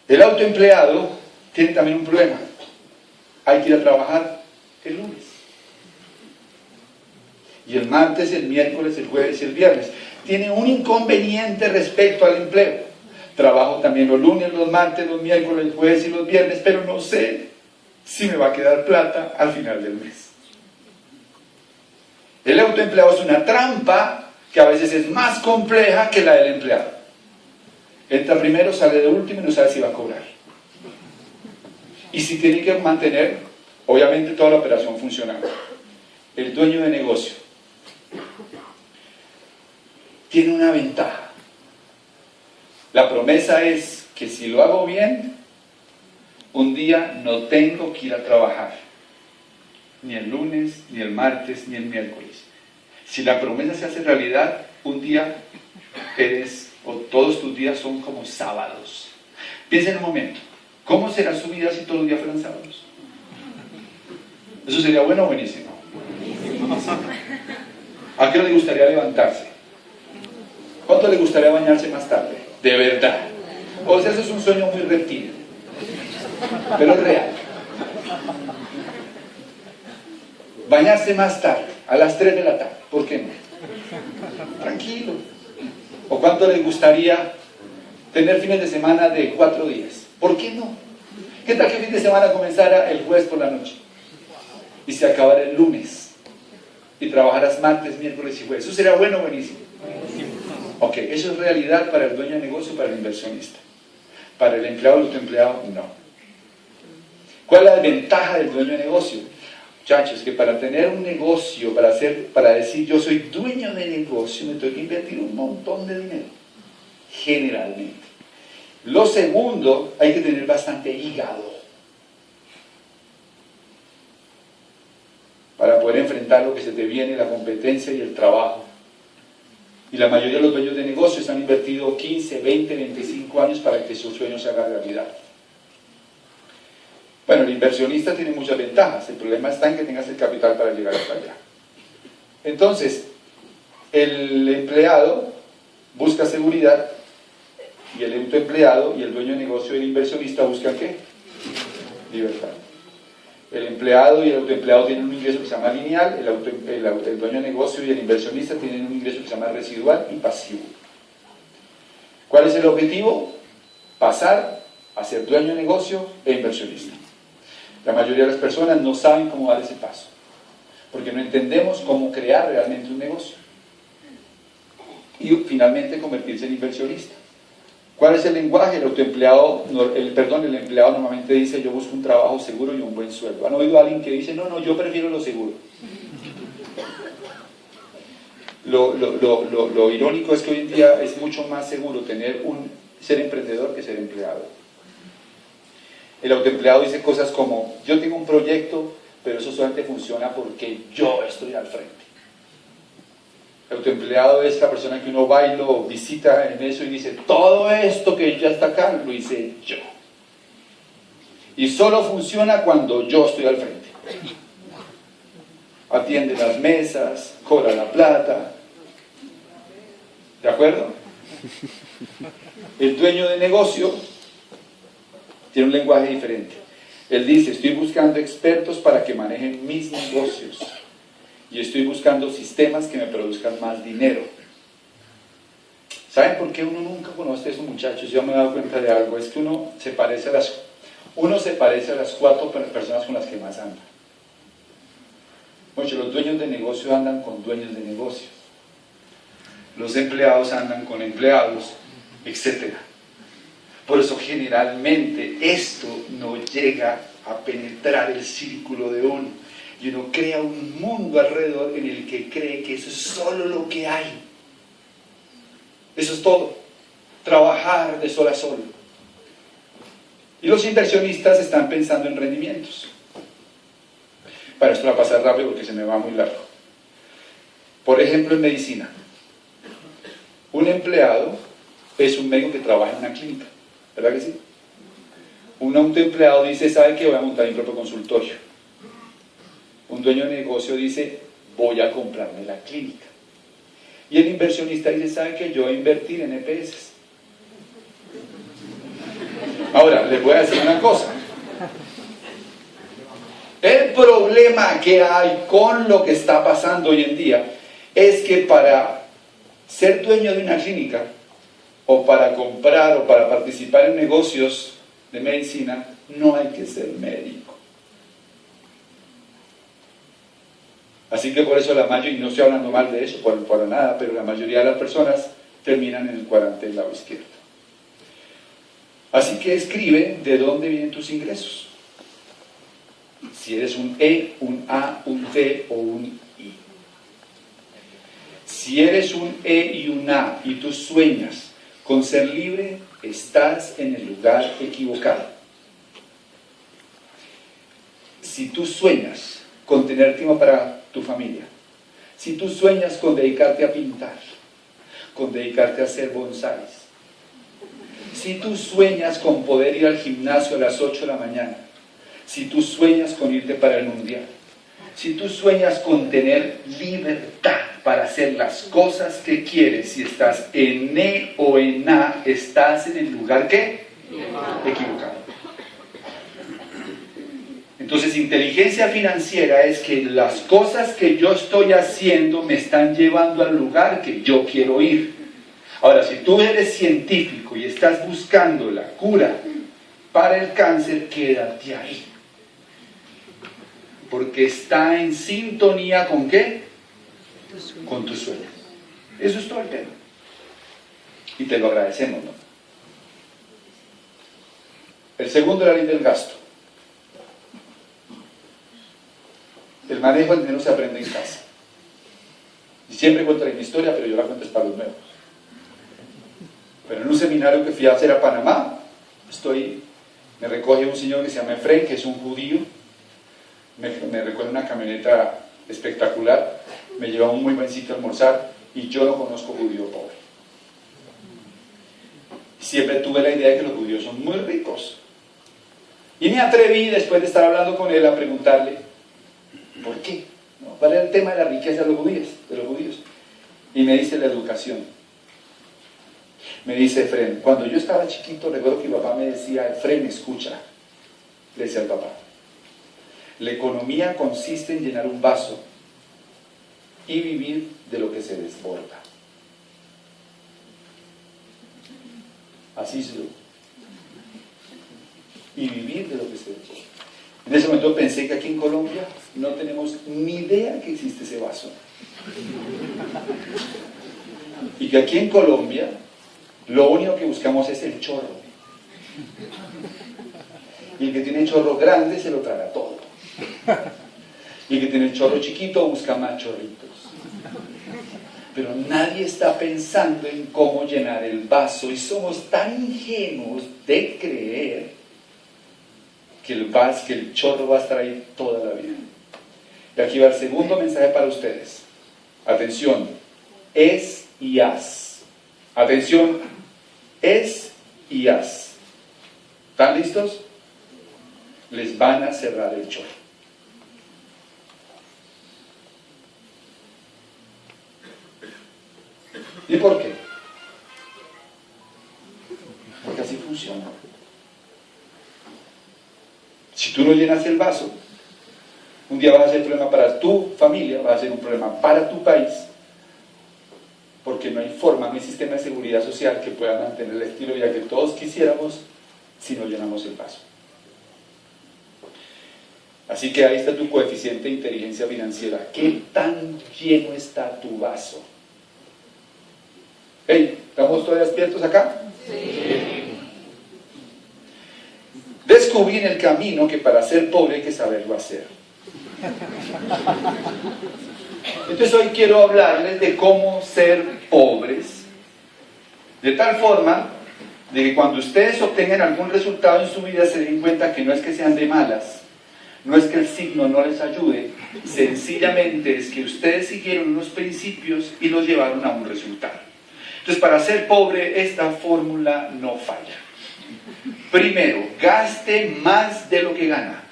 El autoempleado tiene también un problema. Hay que ir a trabajar el lunes. Y el martes, el miércoles, el jueves y el viernes. Tiene un inconveniente respecto al empleo. Trabajo también los lunes, los martes, los miércoles, los jueves y los viernes, pero no sé si me va a quedar plata al final del mes. El autoempleado es una trampa que a veces es más compleja que la del empleado. Entra primero, sale de último y no sabe si va a cobrar. Y si tiene que mantener, obviamente, toda la operación funcionando. El dueño de negocio tiene una ventaja. La promesa es que si lo hago bien, un día no tengo que ir a trabajar. Ni el lunes, ni el martes, ni el miércoles. Si la promesa se hace realidad, un día eres, o todos tus días son como sábados. Piensa en un momento, ¿cómo será su vida si todos los días fueran sábados? ¿Eso sería bueno o buenísimo? ¿A qué le gustaría levantarse? ¿Cuánto le gustaría bañarse más tarde? De verdad. O sea, eso es un sueño muy reptil, pero es real. Bañarse más tarde, a las 3 de la tarde, ¿por qué no? Tranquilo. ¿O cuánto les gustaría tener fines de semana de 4 días? ¿Por qué no? ¿Qué tal que el fin de semana comenzara el jueves por la noche y se acabara el lunes y trabajaras martes, miércoles y jueves? Eso sería bueno o buenísimo. Ok, eso es realidad para el dueño de negocio, para el inversionista. Para el empleado o el autoempleado, no. ¿Cuál es la ventaja del dueño de negocio? Muchachos, que para tener un negocio, para decir yo soy dueño de negocio, me tengo que invertir un montón de dinero. Generalmente. Lo segundo, hay que tener bastante hígado para poder enfrentar lo que se te viene, la competencia y el trabajo. Y la mayoría de los dueños de negocios han invertido 15, 20, 25 años para que su sueño se haga realidad. Bueno, el inversionista tiene muchas ventajas, el problema está en que tengas el capital para llegar hasta allá. Entonces, el empleado busca seguridad y el autoempleado y el dueño de negocio y el inversionista buscan ¿qué? Libertad. El empleado y el autoempleado tienen un ingreso que se llama lineal, el dueño de negocio y el inversionista tienen un ingreso que se llama residual y pasivo. ¿Cuál es el objetivo? Pasar a ser dueño de negocio e inversionista. La mayoría de las personas no saben cómo dar ese paso, porque no entendemos cómo crear realmente un negocio y finalmente convertirse en inversionista. ¿Cuál es el lenguaje? El empleado normalmente dice yo busco un trabajo seguro y un buen sueldo. ¿Han oído a alguien que dice no, yo prefiero lo seguro? Lo irónico es que hoy en día es mucho más seguro ser emprendedor que ser empleado. El autoempleado dice cosas como yo tengo un proyecto, pero eso solamente funciona porque yo estoy al frente. El autoempleado es la persona que uno va y lo visita en eso y dice todo esto que ya está acá lo hice yo. Y solo funciona cuando yo estoy al frente. Atiende las mesas, cobra la plata. ¿De acuerdo? El dueño de negocio tiene un lenguaje diferente. Él dice, estoy buscando expertos para que manejen mis negocios. Y estoy buscando sistemas que me produzcan más dinero. ¿Saben por qué uno nunca conoce a esos muchachos? Yo me he dado cuenta de algo, es que uno se parece a las 4 personas con las que más anda. Muchos los dueños de negocio andan con dueños de negocio. Los empleados andan con empleados, etc. Por eso generalmente esto no llega a penetrar el círculo de uno. Y uno crea un mundo alrededor en el que cree que eso es solo lo que hay. Eso es todo. Trabajar de sol a sol. Y los inversionistas están pensando en rendimientos. Para esto va a pasar rápido porque se me va muy largo. Por ejemplo, en medicina. Un empleado es un médico que trabaja en una clínica. ¿Verdad que sí? Un autoempleado dice, ¿sabe qué? Voy a montar mi propio consultorio. Un dueño de negocio dice, voy a comprarme la clínica. Y el inversionista dice, ¿sabe qué? Yo voy a invertir en EPS. Ahora, les voy a decir una cosa. El problema que hay con lo que está pasando hoy en día es que para ser dueño de una clínica o para comprar o para participar en negocios de medicina no hay que ser médico. Así que por eso la mayoría, y no estoy hablando mal de eso para nada, pero la mayoría de las personas terminan en el cuadrante del lado izquierdo. Así que escribe de dónde vienen tus ingresos. Si eres un E, un A, un D o un I. Si eres un E y un A y tú sueñas con ser libre, estás en el lugar equivocado. Si tú sueñas con tener tiempo para tu familia, si tú sueñas con dedicarte a pintar, con dedicarte a hacer bonsáis, si tú sueñas con poder ir al gimnasio a las 8 de la mañana, si tú sueñas con irte para el mundial, si tú sueñas con tener libertad para hacer las cosas que quieres, si estás en E o en A, estás en el lugar ¿qué? Equivocado. Entonces, inteligencia financiera es que las cosas que yo estoy haciendo me están llevando al lugar que yo quiero ir. Ahora, si tú eres científico y estás buscando la cura para el cáncer, quédate ahí. Porque está en sintonía ¿con qué? Con tu sueño. Eso es todo el tema. Y te lo agradecemos, ¿no? El segundo, la ley del gasto. El manejo del dinero se aprende en casa. Y siempre cuento mi historia, pero yo la cuento para los nuevos. Pero en un seminario que fui a hacer a Panamá, me recoge un señor que se llama Efraín, que es un judío, me recoge una camioneta espectacular, me lleva a un muy buen sitio a almorzar, y yo no conozco judío pobre. Siempre tuve la idea de que los judíos son muy ricos. Y me atreví, después de estar hablando con él, a preguntarle, ¿por qué? ¿No? ¿Cuál era el tema de la riqueza de los judíos? Y me dice la educación. Me dice Efraín, cuando yo estaba chiquito, recuerdo que mi papá me decía, Efraín, escucha, le decía al papá, la economía consiste en llenar un vaso y vivir de lo que se desborda. Así es. Y vivir de lo que se desborda. En ese momento pensé que aquí en Colombia no tenemos ni idea que existe ese vaso. Y que aquí en Colombia lo único que buscamos es el chorro. Y el que tiene el chorro grande se lo traga todo. Y el que tiene el chorro chiquito busca más chorritos. Pero nadie está pensando en cómo llenar el vaso. Y somos tan ingenuos de creer que el chorro va a estar ahí toda la vida. Y aquí va el segundo mensaje para ustedes. Atención, es y haz. Atención, es y haz. ¿Están listos? Les van a cerrar el chorro. ¿Y por qué? Porque así funciona. Si tú no llenas el vaso, un día vas a ser un problema para tu familia, vas a ser un problema para tu país, porque no hay forma, no hay sistema de seguridad social que pueda mantener el estilo ya que todos quisiéramos si no llenamos el vaso. Así que ahí está tu coeficiente de inteligencia financiera. ¿Qué tan lleno está tu vaso? Hey, ¿estamos todavía despiertos acá? Sí. Descubrí en el camino que para ser pobre hay que saberlo hacer. Entonces hoy quiero hablarles de cómo ser pobres, de tal forma de que cuando ustedes obtengan algún resultado en su vida se den cuenta que no es que sean de malas, no es que el signo no les ayude, sencillamente es que ustedes siguieron unos principios y los llevaron a un resultado. Entonces, para ser pobre, esta fórmula no falla. Primero, gaste más de lo que gana.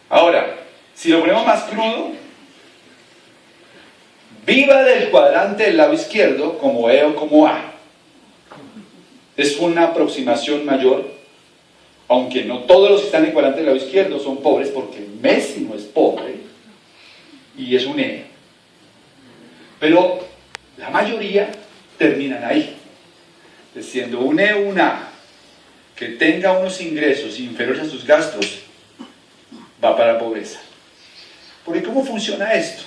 Ahora, si lo ponemos más crudo, viva del cuadrante del lado izquierdo como E o como A. Es una aproximación mayor, aunque no todos los que están en cuadrante del lado izquierdo son pobres, porque Messi no es pobre y es un E. Pero la mayoría terminan ahí, siendo un E o un A que tenga unos ingresos inferiores a sus gastos, va para la pobreza. Porque ¿cómo funciona esto?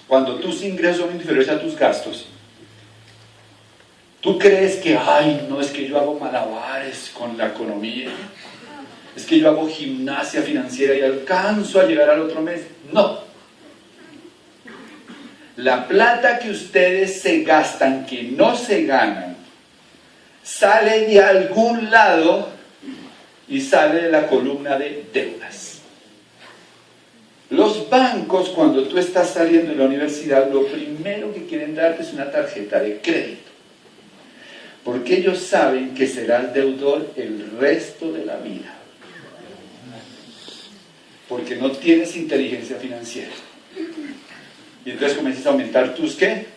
Cuando tus ingresos son inferiores a tus gastos, tú crees que, ay, no, es que yo hago malabares con la economía, es que yo hago gimnasia financiera y alcanzo a llegar al otro mes. No. La plata que ustedes se gastan, que no se ganan, sale de algún lado y sale de la columna de deudas. Los bancos, cuando tú estás saliendo de la universidad, lo primero que quieren darte es una tarjeta de crédito, porque ellos saben que serás deudor el resto de la vida, porque no tienes inteligencia financiera. Y entonces comienzas a aumentar tus ¿qué?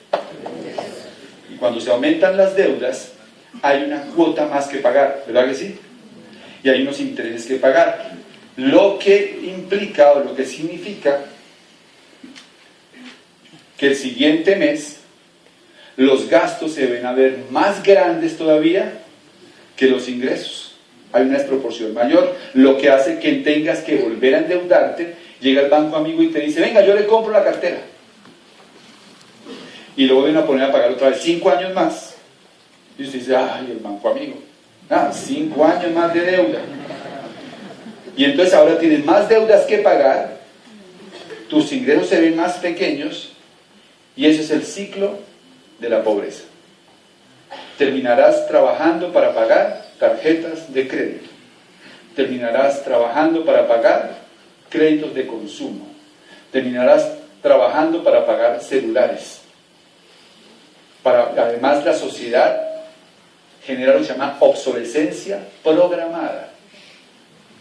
Y cuando se aumentan las deudas, hay una cuota más que pagar, ¿verdad que sí? Y hay unos intereses que pagar. Lo que implica o lo que significa que el siguiente mes los gastos se ven a ver más grandes todavía que los ingresos. Hay una desproporción mayor, lo que hace que tengas que volver a endeudarte. Llega el banco amigo y te dice, venga, yo le compro la cartera. Y lo vuelven a poner a pagar otra vez 5 años más. Y usted dice, ay, el banco amigo. 5 años más de deuda. Y entonces ahora tienes más deudas que pagar, tus ingresos se ven más pequeños, y ese es el ciclo de la pobreza. Terminarás trabajando para pagar tarjetas de crédito. Terminarás trabajando para pagar créditos de consumo. Terminarás trabajando para pagar celulares. Además, la sociedad genera lo que se llama obsolescencia programada.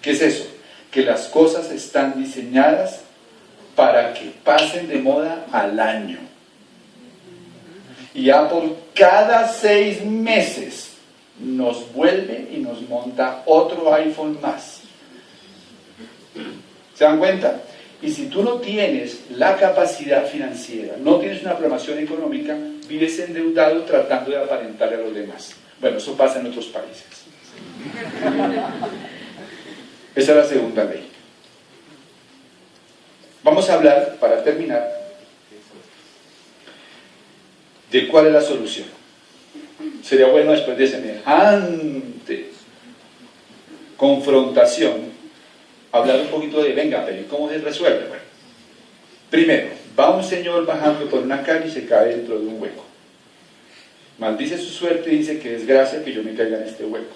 ¿Qué es eso? Que las cosas están diseñadas para que pasen de moda al año. Y ya por cada 6 meses nos vuelve y nos monta otro iPhone más. ¿Se dan cuenta? Y si tú no tienes la capacidad financiera, no tienes una programación económica, vives endeudado tratando de aparentarle a los demás. Bueno, eso pasa en otros países. Esa es la segunda ley. Vamos a hablar, para terminar, de cuál es la solución. Sería bueno, después de semejante confrontación, hablar un poquito de, venga, pero ¿cómo se resuelve? Bueno, primero, va un señor bajando por una calle y se cae dentro de un hueco. Maldice su suerte y dice que desgracia que yo me caiga en este hueco.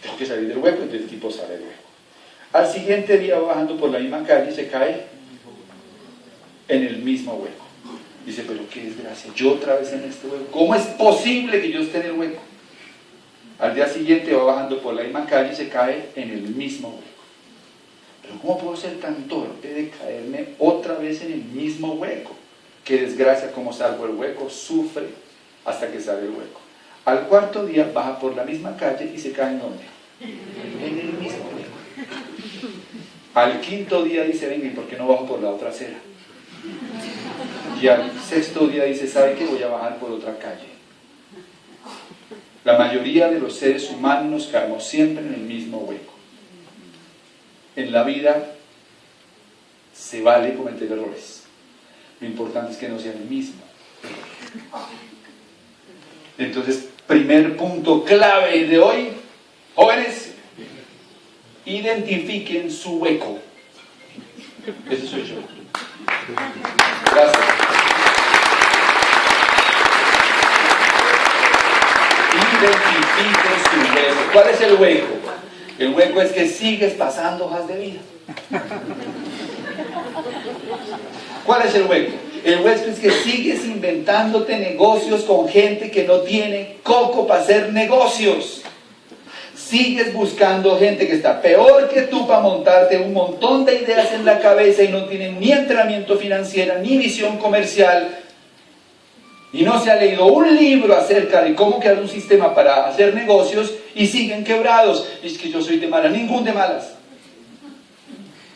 Tengo que salir del hueco, entonces el tipo sale del hueco. Al siguiente día va bajando por la misma calle y se cae en el mismo hueco. Dice, pero qué desgracia, yo otra vez en este hueco. ¿Cómo es posible que yo esté en el hueco? Al día siguiente va bajando por la misma calle y se cae en el mismo hueco. Pero ¿cómo puedo ser tan torpe de caerme otra vez en el mismo hueco? Qué desgracia, cómo salgo del hueco, sufre hasta que sale el hueco. Al cuarto día baja por la misma calle y se cae en ¿dónde? En el mismo hueco. Al quinto día dice, venga, ¿y por qué no bajo por la otra acera? Y al sexto día dice, ¿sabe qué? Voy a bajar por otra calle. La mayoría de los seres humanos nos caemos siempre en el mismo hueco. En la vida se vale cometer errores. Lo importante es que no sea el mismo. Entonces, primer punto clave de hoy, jóvenes, identifiquen su hueco. Ese soy yo. Gracias. Identifiquen su hueco. ¿Cuál es el hueco? El hueco es que sigues pasando hojas de vida. ¿Cuál es el hueco? El hueco es que sigues inventándote negocios con gente que no tiene coco para hacer negocios. Sigues buscando gente que está peor que tú para montarte un montón de ideas en la cabeza y no tienen ni entrenamiento financiero, ni visión comercial. y no se ha leído un libro acerca de cómo crear un sistema para hacer negocios y siguen quebrados. Es que yo soy de malas, ningún de malas.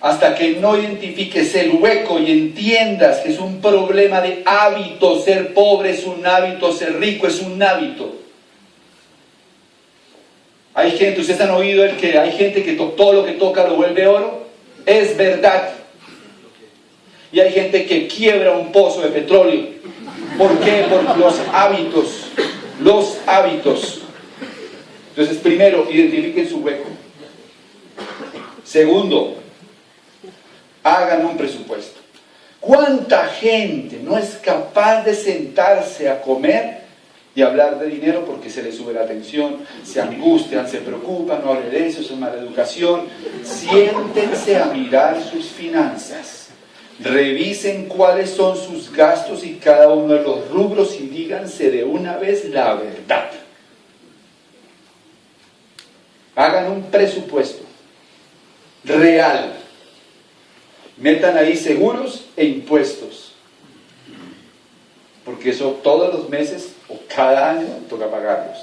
Hasta que no identifiques el hueco y entiendas que es un problema de hábito, ser pobre es un hábito, ser rico es un hábito. Hay gente, ustedes han oído el que hay gente que todo lo que toca lo vuelve oro. Es verdad. Y hay gente que quiebra un pozo de petróleo. ¿Por qué? Por los hábitos. Los hábitos. Entonces, primero, identifiquen su hueco. Segundo, hagan un presupuesto. ¿Cuánta gente no es capaz de sentarse a comer y hablar de dinero porque se les sube la tensión, se angustian, se preocupan, no hablen de eso, eso es mala educación? Siéntense a mirar sus finanzas. Revisen cuáles son sus gastos y cada uno de los rubros y díganse de una vez la verdad. Hagan un presupuesto real. Metan ahí seguros e impuestos. Porque eso todos los meses o cada año toca pagarlos.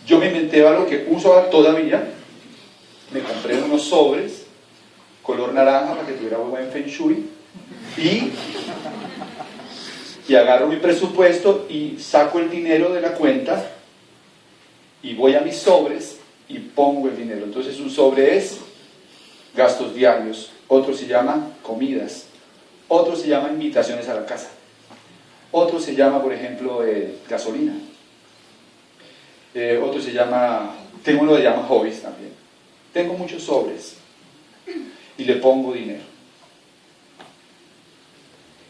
Yo me inventé algo que uso todavía. Me compré unos sobres color naranja para que tuviera buen feng shui y agarro mi presupuesto y saco el dinero de la cuenta y voy a mis sobres y pongo el dinero. Entonces un sobre es gastos diarios, otro se llama comidas, otro se llama invitaciones a la casa, otro se llama, por ejemplo, gasolina, otro se llama, tengo uno que se llama hobbies también. Tengo muchos sobres y le pongo dinero.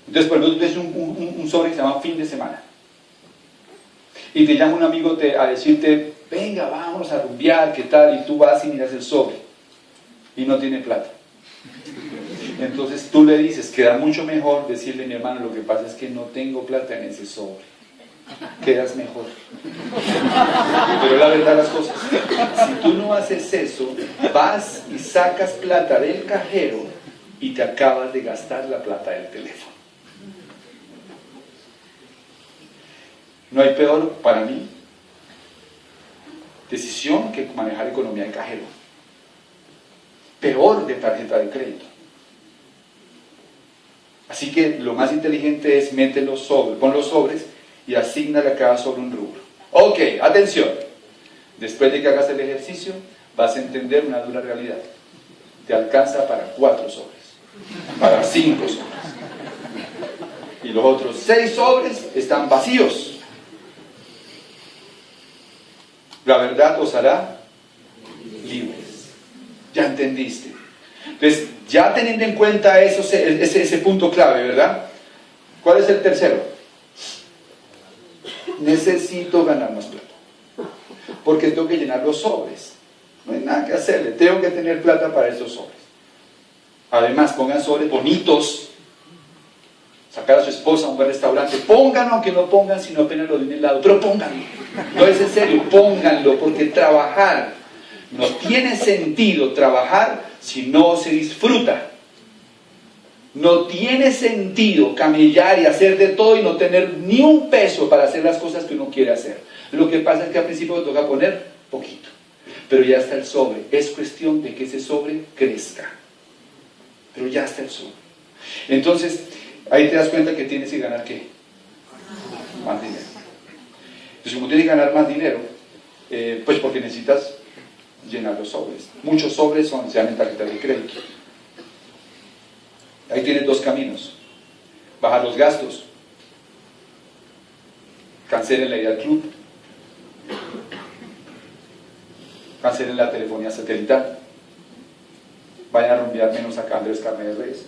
Entonces, por ejemplo, tú tienes un sobre que se llama fin de semana y te llama un amigo a decirte, venga, vamos a rumbear, ¿qué tal? Y tú vas y miras el sobre y no tiene plata. Entonces tú le dices, queda mucho mejor decirle, mi hermano, lo que pasa es que no tengo plata en ese sobre. Quedas mejor. Pero la verdad las cosas, si tú no haces eso, vas y sacas plata del cajero y te acabas de gastar la plata del teléfono. No hay peor para mí decisión que manejar economía de cajero. Peor de tarjeta de crédito. Así que lo más inteligente es meter los sobres, pon los sobres y asignale a cada sobre un rubro. Ok, atención. Después de que hagas el ejercicio, vas a entender una dura realidad. Te alcanza para 4 sobres, para 5 sobres. Y los otros 6 sobres están vacíos. La verdad os hará libres. Ya entendiste. Entonces, ya teniendo en cuenta eso, ese punto clave, ¿verdad? ¿Cuál es el tercero? Necesito ganar más plata. Porque tengo que llenar los sobres. No hay nada que hacerle. Tengo que tener plata para esos sobres. Además, pongan sobres bonitos. Sacar a su esposa a un buen restaurante. Pónganlo, aunque no pongan, sino apenas lo de un helado. Pero pónganlo. No es en serio, pónganlo. Porque trabajar, no tiene sentido trabajar si no se disfruta. No tiene sentido camellar y hacer de todo y no tener ni un peso para hacer las cosas que uno quiere hacer. Lo que pasa es que al principio le toca poner poquito, pero ya está el sobre. Es cuestión de que ese sobre crezca, pero ya está el sobre. Entonces, ahí te das cuenta que tienes que ganar ¿qué? Más dinero. Entonces, como tienes que ganar más dinero, pues porque necesitas llenar los sobres. Muchos sobres se llaman tarjetas de crédito. Ahí tienes 2 caminos. Bajar los gastos. Cancelen la ida al club. Cancelen la telefonía satelital. Vayan a rumbear menos a Andrés Carne de Reyes.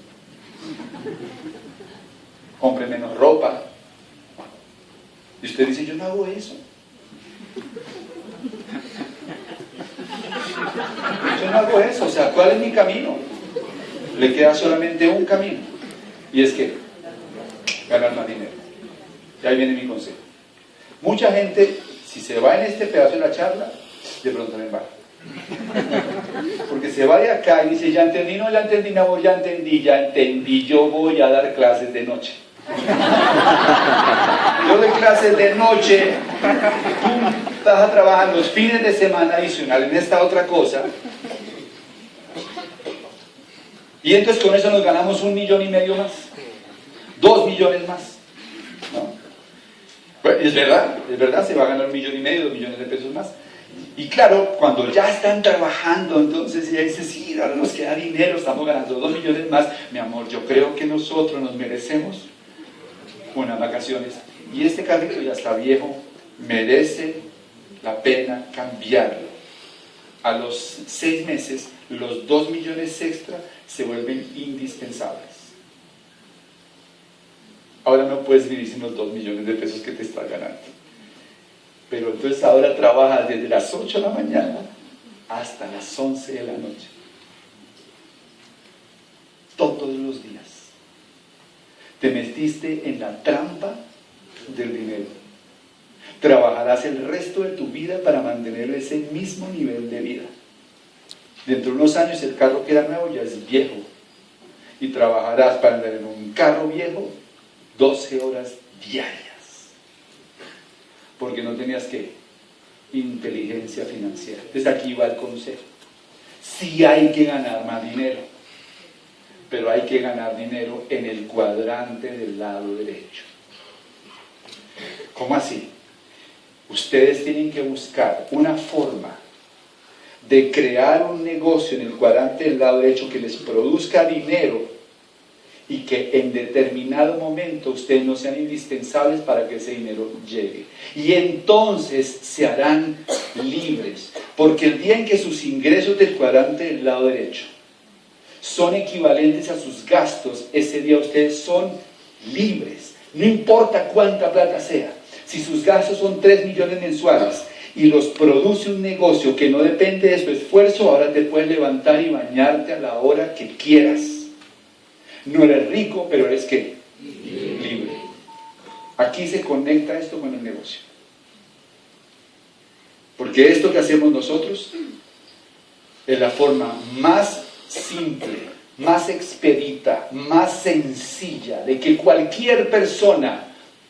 Compren menos ropa. Y usted dice, yo no hago eso. Yo no hago eso. O sea, ¿cuál es mi camino? Le queda solamente un camino, y es que ganar más dinero. Y ahí viene mi consejo. Mucha gente, si se va en este pedazo de la charla, de pronto me va. Porque se va de acá y dice, ya entendí, no, ya entendí, mi amor, ya entendí, yo voy a dar clases de noche. Yo doy clases de noche, tú vas a trabajar los fines de semana adicional en esta otra cosa. Y entonces con eso nos ganamos 1,5 millones más, 2 millones más. ¿No? Bueno, es verdad, se va a ganar 1,5 millones, 2 millones de pesos más. Y claro, cuando ya están trabajando, entonces ella dice, sí, ahora nos queda dinero, estamos ganando 2 millones más. Mi amor, yo creo que nosotros nos merecemos unas vacaciones. Y este carrito ya está viejo, merece la pena cambiarlo. A los 6 meses, los 2 millones extra se vuelven indispensables. Ahora no puedes vivir sin los 2 millones de pesos que te estás ganando. Pero entonces ahora trabajas desde las 8 de la mañana hasta las 11 de la noche. Todos los días. Te metiste en la trampa del dinero. Trabajarás el resto de tu vida para mantener ese mismo nivel de vida. Dentro de unos años el carro que era nuevo ya es viejo. Y trabajarás para andar en un carro viejo 12 horas diarias. Porque no tenías que inteligencia financiera. Desde aquí va el consejo. Sí hay que ganar más dinero, pero hay que ganar dinero en el cuadrante del lado derecho. ¿Cómo así? Ustedes tienen que buscar una forma de crear un negocio en el cuadrante del lado derecho que les produzca dinero y que en determinado momento ustedes no sean indispensables para que ese dinero llegue. Y entonces se harán libres, porque el día en que sus ingresos del cuadrante del lado derecho son equivalentes a sus gastos, ese día ustedes son libres, no importa cuánta plata sea. Si sus gastos son 3 millones mensuales y los produce un negocio que no depende de su esfuerzo, ahora te puedes levantar y bañarte a la hora que quieras. No eres rico, pero eres ¿qué? Libre. Aquí se conecta esto con el negocio. Porque esto que hacemos nosotros es la forma más simple, más expedita, más sencilla de que cualquier persona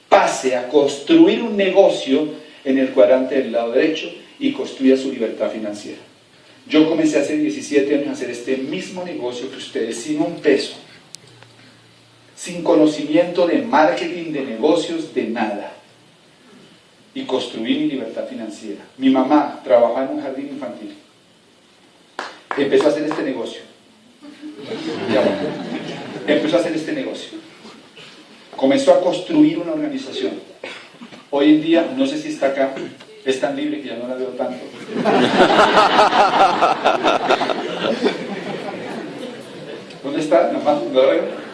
pase a construir un negocio en el cuadrante del lado derecho y construya su libertad financiera. Yo comencé hace 17 años a hacer este mismo negocio que ustedes, sin un peso, sin conocimiento de marketing, de negocios, de nada. Y construí mi libertad financiera. Mi mamá trabajaba en un jardín infantil. Empezó a hacer este negocio. Empezó a hacer este negocio. Comenzó a construir una organización. Hoy en día, no sé si está acá, es tan libre que ya no la veo tanto. ¿Dónde está? ¿No la veo?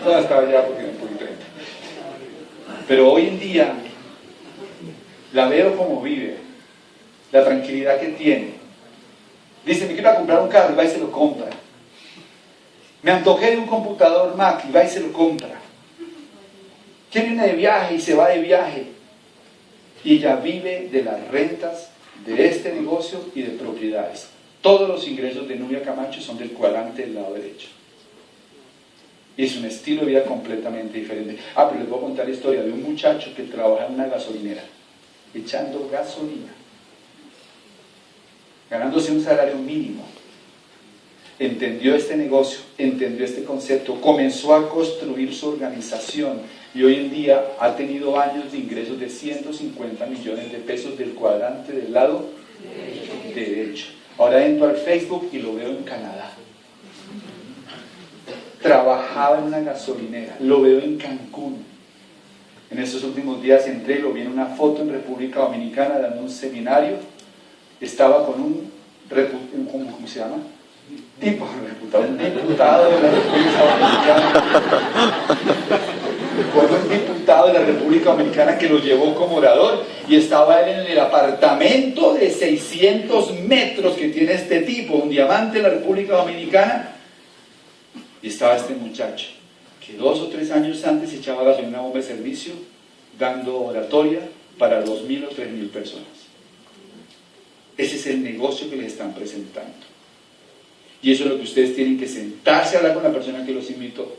No, estaba allá porque me fui 30. Pero hoy en día la veo como vive, la tranquilidad que tiene. Dice, me quiero comprar un carro, y va y se lo compra. Me antojé de un computador Mac, y va y se lo compra. ¿Quién viene de viaje y se va de viaje? Y ella vive de las rentas de este negocio y de propiedades. Todos los ingresos de Nubia Camacho son del cuadrante del lado derecho. Y es un estilo de vida completamente diferente. Pero les voy a contar la historia de un muchacho que trabaja en una gasolinera, echando gasolina, ganándose un salario mínimo. Entendió este negocio, entendió este concepto, comenzó a construir su organización y hoy en día ha tenido años de ingresos de 150 millones de pesos del cuadrante del lado derecho. Ahora entro al Facebook y lo veo en Canadá. Trabajaba en una gasolinera, lo veo en Cancún. En estos últimos días entré, lo vi en una foto en República Dominicana dando un seminario. Estaba con un ¿cómo se llama? Un diputado de la República Dominicana. Con un diputado de la República Dominicana que lo llevó como orador, y estaba él en el apartamento de 600 metros que tiene este tipo, un diamante en la República Dominicana. Y estaba este muchacho, que 2 o 3 años antes echaba gasolina en una bomba de servicio, dando oratoria para 2.000 o 3.000 personas. Ese es el negocio que les están presentando. Y eso es lo que ustedes tienen que sentarse a hablar con la persona que los invitó,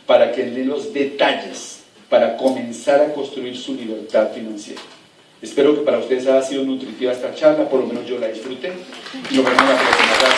para que den los detalles para comenzar a construir su libertad financiera. Espero que para ustedes haya sido nutritiva esta charla, por lo menos yo la disfruté, y nos vemos la próxima. Gracias.